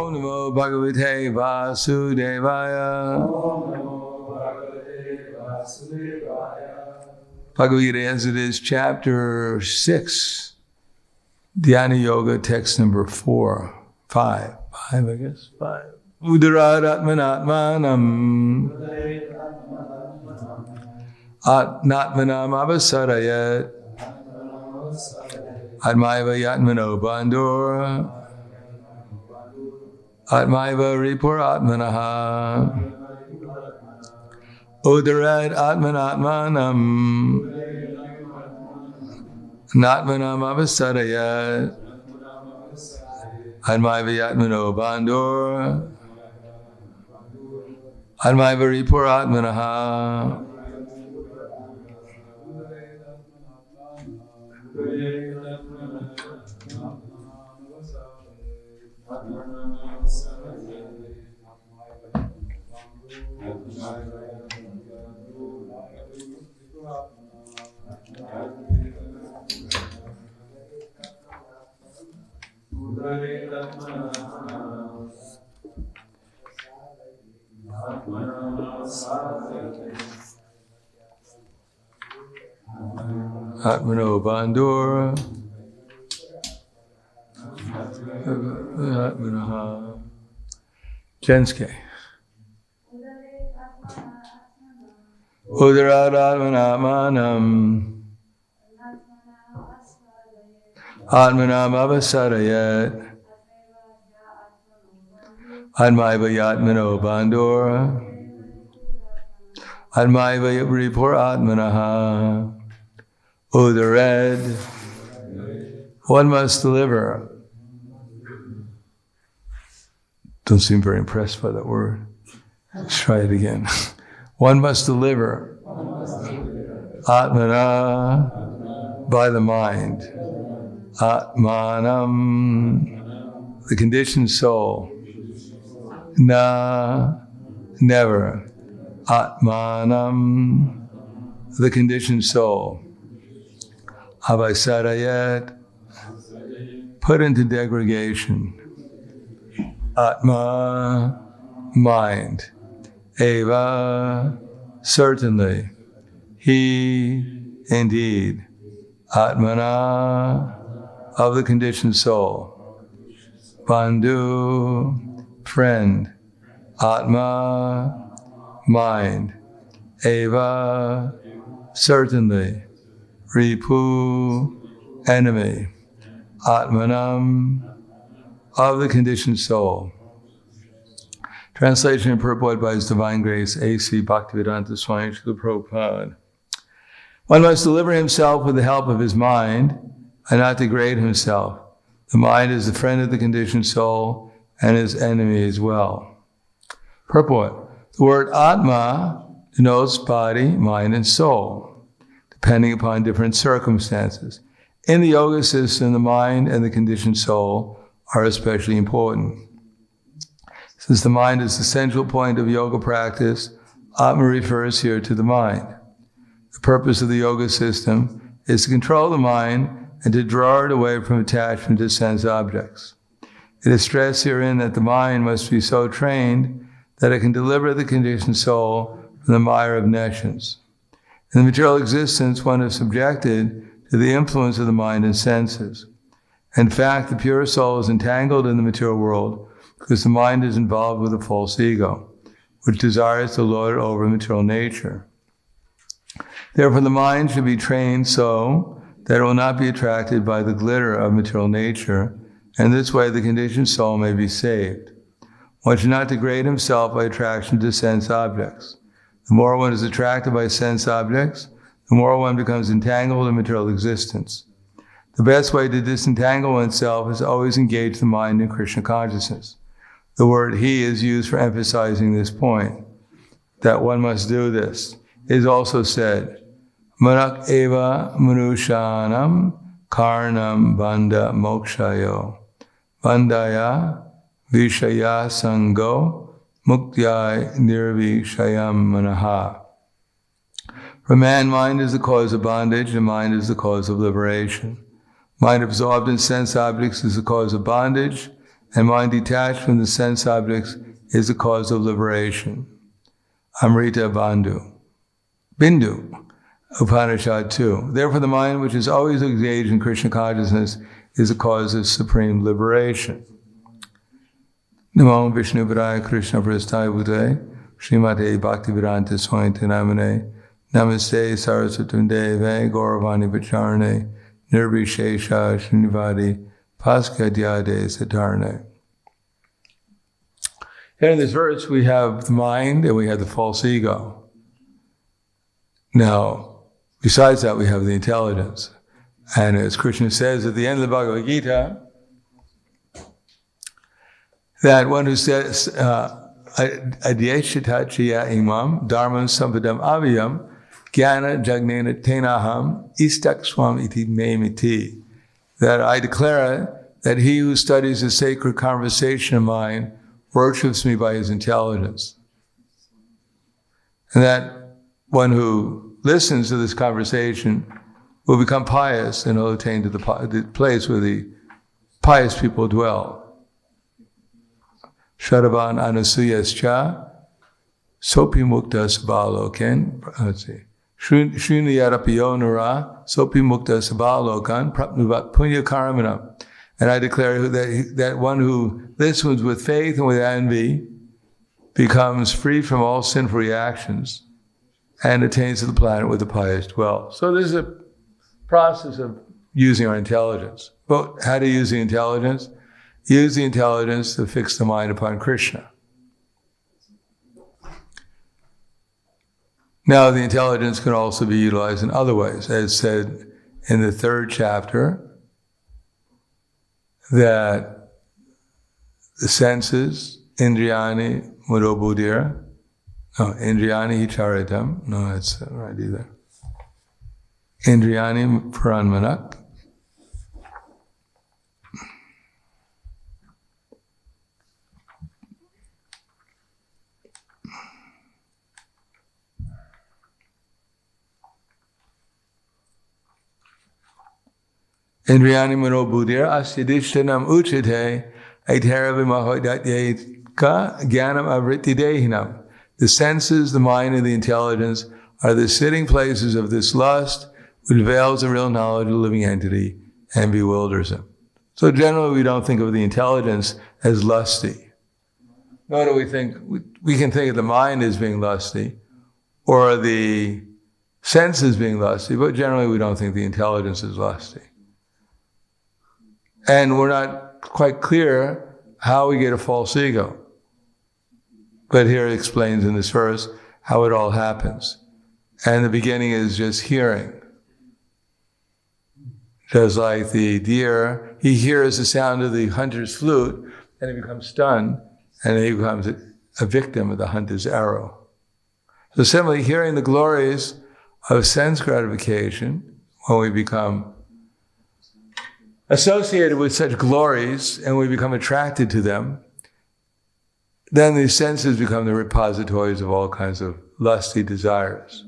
Om Namo Bhagavate Vasudevaya. Bhagavad Gita as it is, chapter 6, Dhyana Yoga, text number 5, I guess, 5. Udaratmanatmanam Atmatmanam Avasarayat Atmaiva Yatmano Bandura Atmaiva Ripur Atmanaha Udarat Atmanatmanam Natmanam Avasarayat Atmaiva Yatmano Bandura Atmaiva Ripur Atmanaha Atmano Bandura Atmanaha Jenske Udarat Atmanatmanam Atmanam Avasarayat Atmaiva Yatmano Bandura Atmaiva Ripur Atmanaha Udared, one must deliver. Don't seem very impressed by that word. Let's try it again. One must deliver. Atmana, by the mind. Atmanam, the conditioned soul. Na, never. Atmanam, the conditioned soul. Avasarayat, put into degradation. Atma, mind. Eva, certainly. He, indeed. Atmana, of the conditioned soul. Bandhu, friend. Atma, mind. Eva, certainly. Ripu, enemy. Atmanam, of the conditioned soul. Translation and purport by His Divine Grace, A.C. Bhaktivedanta Swami Srila Prabhupada. One must deliver himself with the help of his mind and not degrade himself. The mind is the friend of the conditioned soul and his enemy as well. Purport. The word Atma denotes body, mind, and soul, depending upon different circumstances. In the yoga system, the mind and the conditioned soul are especially important. Since the mind is the central point of yoga practice, Atma refers here to the mind. The purpose of the yoga system is to control the mind and to draw it away from attachment to sense objects. It is stressed herein that the mind must be so trained that it can deliver the conditioned soul from the mire of nescience. In the material existence, one is subjected to the influence of the mind and senses. In fact, the pure soul is entangled in the material world because the mind is involved with a false ego, which desires to lord over material nature. Therefore, the mind should be trained so that it will not be attracted by the glitter of material nature, and this way the conditioned soul may be saved. One should not degrade himself by attraction to sense objects. The more one is attracted by sense objects, the more one becomes entangled in material existence. The best way to disentangle oneself is always engage the mind in Krishna consciousness. The word he is used for emphasizing this point, that one must do this. It is also said, Manak eva manushanam karnam bandha mokshayo bandhaya vishaya sango muktya nirvishayam manaha. For man, mind is the cause of bondage, and mind is the cause of liberation. Mind absorbed in sense objects is the cause of bondage, and mind detached from the sense objects is the cause of liberation. Amrita Bindu, Upanishad 2. Therefore, the mind which is always engaged in Krishna consciousness is the cause of supreme liberation. Namo Vishnu Padaya Krishna Prasthaya Bhutale Srimate Bhaktivedanta Swami Namane Namaste Saraswati Deve Gauravani Pacharane Nirvishesha Srinivadi Paskadyade Satarne. Here in this verse we have the mind and we have the false ego. Now, besides that we have the intelligence. And as Krishna says at the end of the Bhagavad Gita, that one who says, Adyeshita Chiya Imam Dharmam Sampadam Aviyam Jnana Jagnena Tenaham iskcon iti memiti. That I declare that he who studies the sacred conversation of mine worships me by his intelligence. And that one who listens to this conversation will become pious and will attain to the place where the pious people dwell. Shadavan anasuyascha sopi mukta sabalokan. Let's see. Shruniyarapiyo nara sopi mukta sabalokan prapnuvat punya karamanam. And I declare that one who listens with faith and with envy becomes free from all sinful reactions and attains to the planet where the pious dwell. So this is a process of using our intelligence. But how to use the intelligence? Use the intelligence to fix the mind upon Krishna. Now, the intelligence can also be utilized in other ways. As said in the 3rd chapter, that the senses, indriyani mudobuddhira, indriyani hicharitam, no, that's not right either. Indriyani paranmanak, Indriyani manobuddhira asyadishtanam uchite aitaravimahodatyeka jnanam avriti dehinam. The senses, the mind, and the intelligence are the sitting places of this lust, which veils the real knowledge of the living entity and bewilders him. So generally we don't think of the intelligence as lusty. Nor do we think, we can think of the mind as being lusty, or the senses being lusty, but generally we don't think the intelligence is lusty. And we're not quite clear how we get a false ego. But here it explains in this verse how it all happens. And the beginning is just hearing. Just like the deer, he hears the sound of the hunter's flute, and he becomes stunned, and then he becomes a victim of the hunter's arrow. So similarly, hearing the glories of sense gratification, when we become associated with such glories and we become attracted to them, then the senses become the repositories of all kinds of lusty desires.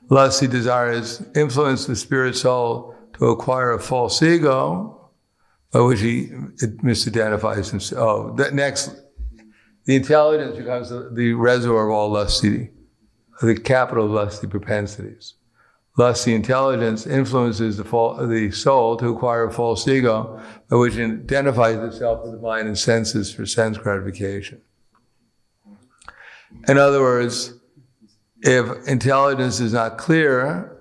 Lusty desires influence the spirit soul to acquire a false ego by which he misidentifies himself. Next, the intelligence becomes the reservoir of all lusty, the capital of lusty propensities. Lusty intelligence influences the soul to acquire a false ego by which it identifies itself with the mind and senses for sense gratification. In other words, if intelligence is not clear,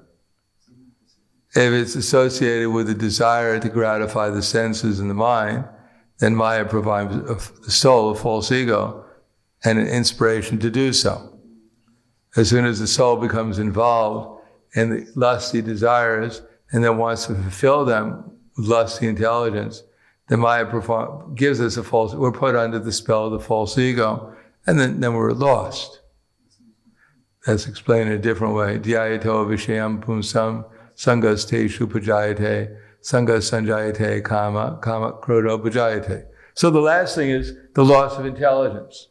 if it's associated with a desire to gratify the senses and the mind, then Maya provides the soul a false ego and an inspiration to do so. As soon as the soul becomes involved in the lusty desires and then wants to fulfill them with lusty intelligence, then Maya gives us we're put under the spell of the false ego, and then we're lost. That's explained in a different way. Dhyayato vishayam pumsam sangas te shupajayate sangas sanjayate kama krodo bhajayate. So the last thing is the loss of intelligence.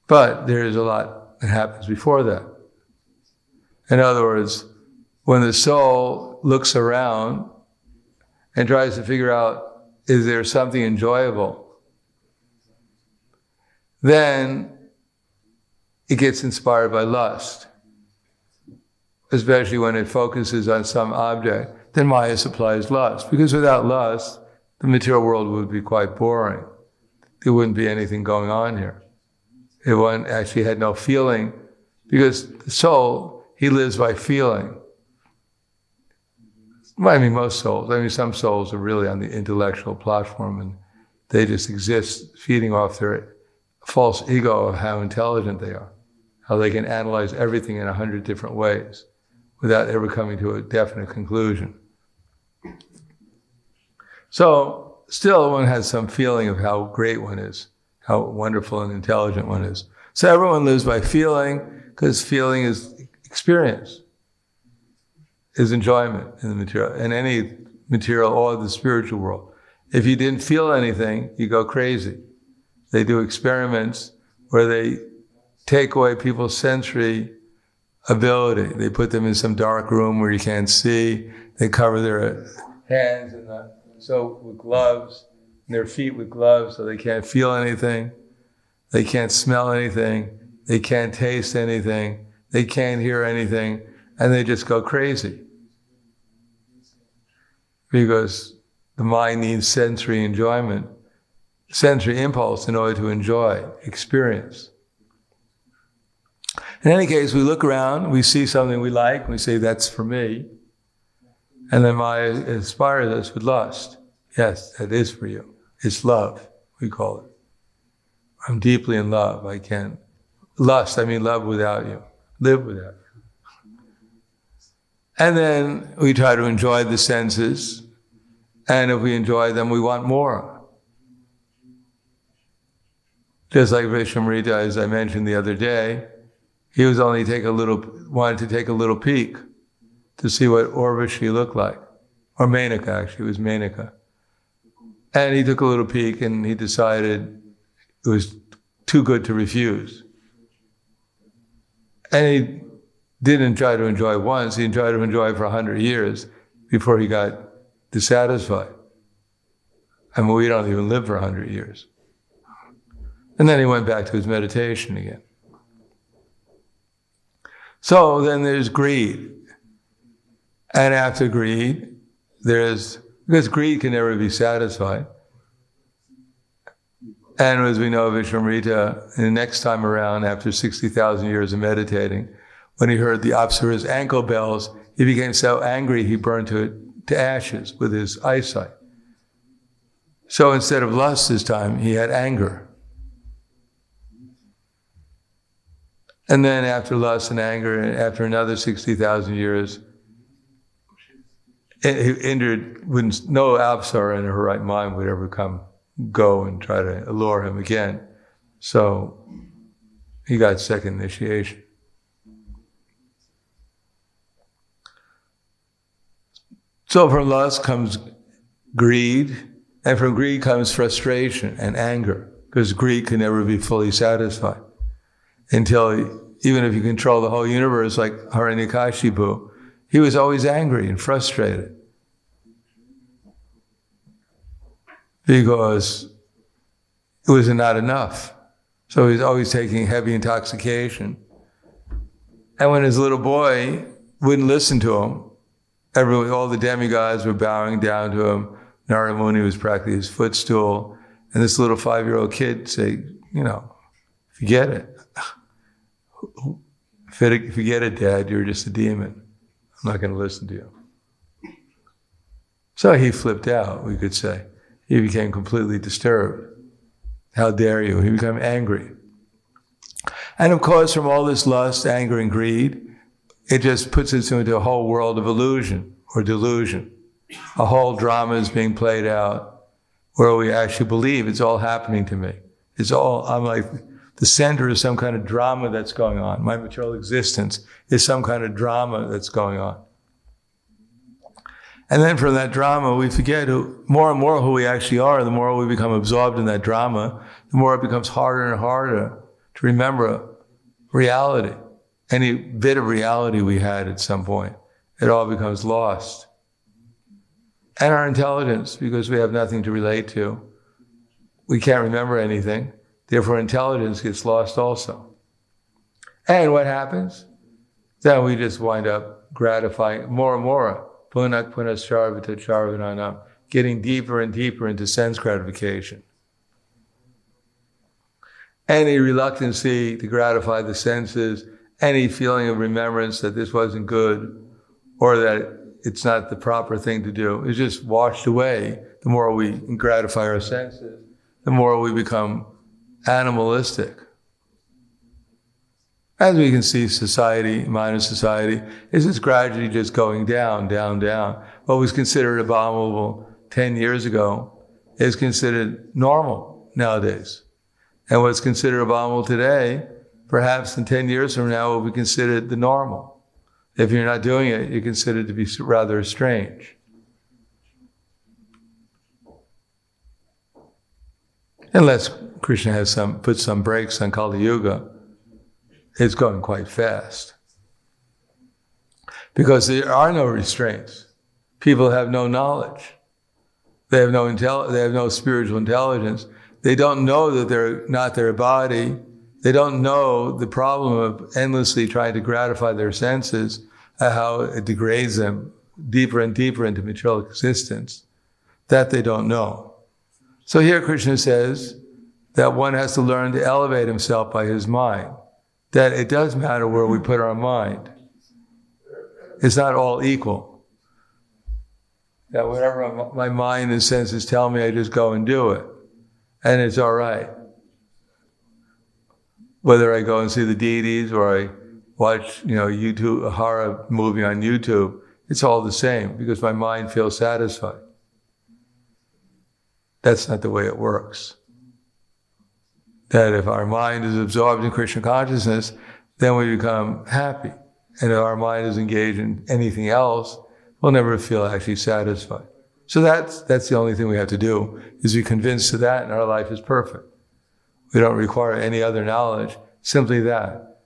But there is a lot that happens before that. In other words, when the soul looks around and tries to figure out, is there something enjoyable? Then it gets inspired by lust, especially when it focuses on some object. Then Maya supplies lust, because without lust, the material world would be quite boring. There wouldn't be anything going on here. It actually had no feeling, because the soul, he lives by feeling. Well, I mean, most souls. I mean, some souls are really on the intellectual platform and they just exist feeding off their false ego of how intelligent they are, how they can analyze everything in 100 different ways without ever coming to a definite conclusion. So, still one has some feeling of how great one is, how wonderful and intelligent one is. So everyone lives by feeling, because feeling is experience, is enjoyment in the material, in any material or the spiritual world. If you didn't feel anything, you go crazy. They do experiments where they take away people's sensory ability. They put them in some dark room where you can't see. They cover their hands with gloves, and their feet with gloves, so they can't feel anything. They can't smell anything. They can't taste anything. They can't hear anything, and they just go crazy. Because the mind needs sensory enjoyment, sensory impulse in order to enjoy, experience. In any case, we look around, we see something we like, we say, that's for me. And then Maya inspires us with lust. Yes, that is for you. It's love, we call it. I'm deeply in love. I can't. Lust, I mean love without you. Live without you. And then we try to enjoy the senses. And if we enjoy them, we want more. Just like Vishwamrita, as I mentioned the other day, he was wanted to take a little peek to see what Urvashi looked like. Or Menaka, actually, it was Menaka. And he took a little peek and he decided it was too good to refuse. And he didn't try to enjoy it once, he tried to enjoy it for 100 years before he got dissatisfied. I mean, we don't even live for 100 years. And then he went back to his meditation again. So then there's greed. And after greed, because greed can never be satisfied. And as we know, Vishwamrita, the next time around, after 60,000 years of meditating, when he heard the Apsara's ankle bells, he became so angry he burned to ashes with his eyesight. So instead of lust this time, he had anger. And then after lust and anger, and after another 60,000 years, no Apsara in her right mind would ever go and try to allure him again. So he got second initiation. So from lust comes greed, and from greed comes frustration and anger, because greed can never be fully satisfied. Until, even if you control the whole universe like Hiranyakashipu, he was always angry and frustrated. Because it was not enough. So he was always taking heavy intoxication. And when his little boy wouldn't listen to him, all the demigods were bowing down to him. Narada Muni was practically his footstool. And this little 5-year-old kid say, forget it. Forget it, Dad, you're just a demon. I'm not going to listen to you. So he flipped out, we could say. He became completely disturbed. How dare you? He became angry. And of course, from all this lust, anger, and greed, it just puts us into a whole world of illusion or delusion. A whole drama is being played out where we actually believe it's all happening to me. I'm like the center of some kind of drama that's going on. My material existence is some kind of drama that's going on. And then from that drama, we forget more and more who we actually are. The more we become absorbed in that drama, the more it becomes harder and harder to remember reality. Any bit of reality we had at some point, it all becomes lost. and our intelligence, because we have nothing to relate to. We can't remember anything. Therefore, intelligence gets lost also. And what happens? Then we just wind up gratifying more and more. Punak punascharvita charvananam. Getting deeper and deeper into sense gratification. Any reluctancy to gratify the senses, any feeling of remembrance that this wasn't good, or that it's not the proper thing to do, is just washed away. The more we gratify our senses, the more we become animalistic. As we can see, society, modern society, is just gradually just going down, down, down. What was considered abominable 10 years ago is considered normal nowadays. And what's considered abominable today, perhaps in 10 years from now, will be considered the normal. If you're not doing it, you're considered to be rather strange. Unless Krishna has put some brakes on Kali Yuga, it's going quite fast. Because there are no restraints. People have no knowledge. They have no spiritual intelligence. They don't know that they're not their body. They don't know the problem of endlessly trying to gratify their senses, how it degrades them deeper and deeper into material existence. That they don't know. So here Krishna says that one has to learn to elevate himself by his mind. That it does matter where we put our mind. It's not all equal. That whatever my mind and senses tell me, I just go and do it. And it's all right. Whether I go and see the deities or I watch, YouTube, a horror movie on YouTube, it's all the same because my mind feels satisfied. That's not the way it works. That if our mind is absorbed in Krishna consciousness, then we become happy. And if our mind is engaged in anything else, we'll never feel actually satisfied. So that's the only thing we have to do, is be convinced of that, and our life is perfect. We don't require any other knowledge, simply that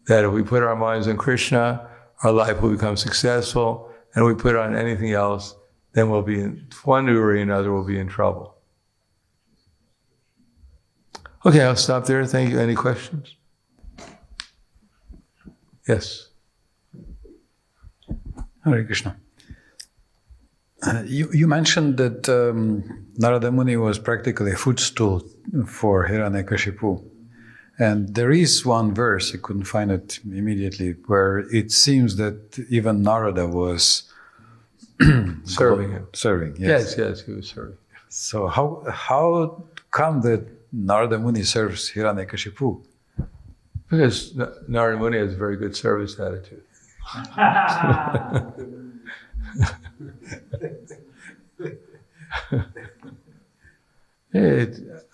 if we put our minds on Krishna, our life will become successful, and if we put it on anything else, then we'll be in one way or another, we'll be in trouble. Okay, I'll stop there. Thank you. Any questions? Yes. Hare Krishna. You mentioned that Narada Muni was practically a footstool for Hiranyakashipu. And there is one verse, I couldn't find it immediately, where it seems that even Narada was serving him. Serving, yes. Yes, he was serving. So how come that Narada Muni serves Hiranyakashipu? Because Narada Muni has a very good service attitude.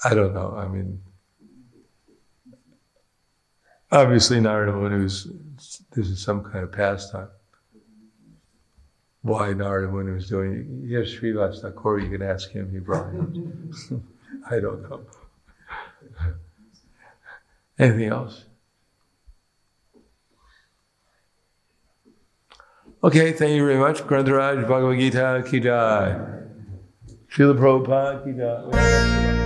I don't know. I mean, obviously Narada Muni this is some kind of pastime. Why Narada Muni was doing it. Yes, Srivas Thakur, you can ask him, he brought him. I don't know. Anything else? Okay, thank you very much. Grantharaj Bhagavad Gita ki jai. Srila Prabhupada ki jai.